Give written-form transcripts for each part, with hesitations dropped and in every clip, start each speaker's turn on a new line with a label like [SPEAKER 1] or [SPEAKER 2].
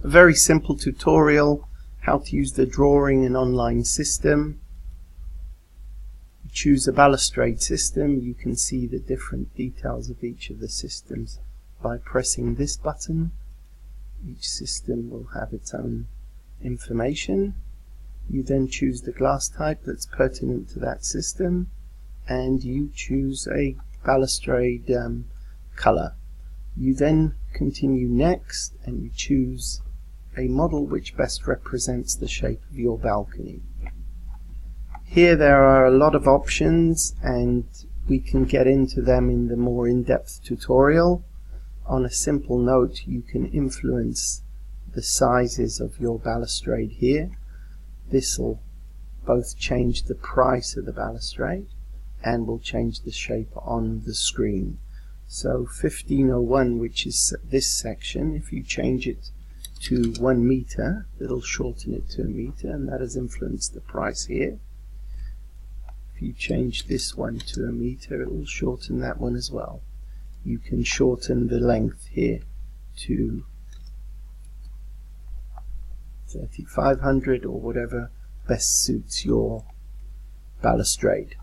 [SPEAKER 1] A very simple tutorial how to use the drawing and online system. You choose a balustrade system. You can see the different details of each of the systems by pressing this button. Each system will have its own information. You then choose the glass type that's pertinent to that system, and you choose a balustrade color. You then continue next and you choose a model which best represents the shape of your balcony. Here there are a lot of options, and we can get into them in the more in-depth tutorial. On a simple note, you can influence the sizes of your balustrade here. This will both change the price of the balustrade and will change the shape on the screen. So 1501, which is this section, if you change it to 1 meter, it'll shorten it to 1 meter, and that has influenced the price here. If you change this one to 1 meter, it will shorten that one as well. You can shorten the length here to 3500 or whatever best suits your balustrade.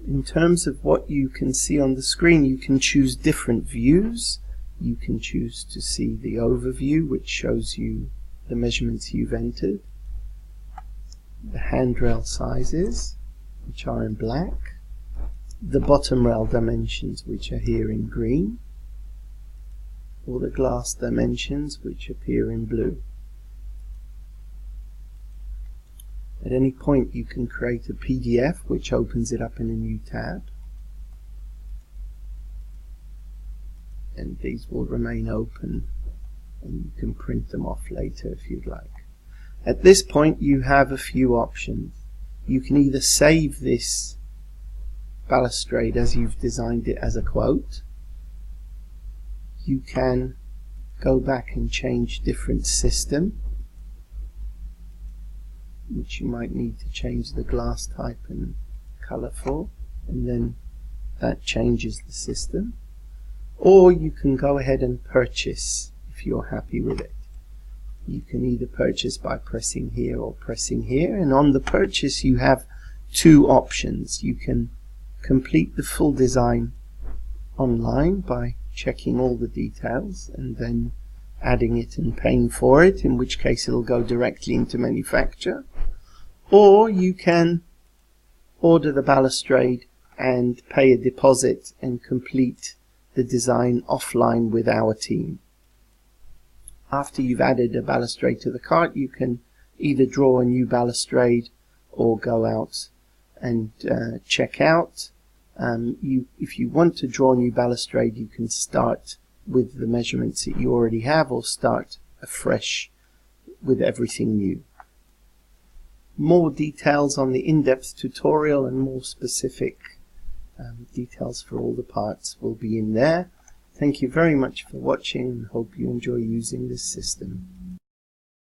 [SPEAKER 1] In terms of what you can see on the screen, you can choose different views. You can choose to see the overview, which shows you the measurements you've entered, the handrail sizes, which are in black, the bottom rail dimensions, which are here in green, or the glass dimensions, which appear in blue. At any point you can create a PDF which opens it up in a new tab, and these will remain open and you can print them off later if you'd like. At this point you have a few options. You can either save this balustrade as you've designed it as a quote. You can go back and change different system, which you might need to change the glass type and color for, and then that changes the system. Or you can go ahead and purchase if you're happy with it. You can either purchase by pressing here or pressing here, and on the purchase you have two options. You can complete the full design online by checking all the details and then adding it and paying for it, in which case it'll go directly into manufacture. Or you can order the balustrade and pay a deposit and complete the design offline with our team. After you've added a balustrade to the cart, you can either draw a new balustrade or go out and check out. If you want to draw a new balustrade, you can start with the measurements that you already have, or start afresh with everything new. More details on the in-depth tutorial and more specific details for all the parts will be in there. Thank you very much for watching, and hope you enjoy using this system.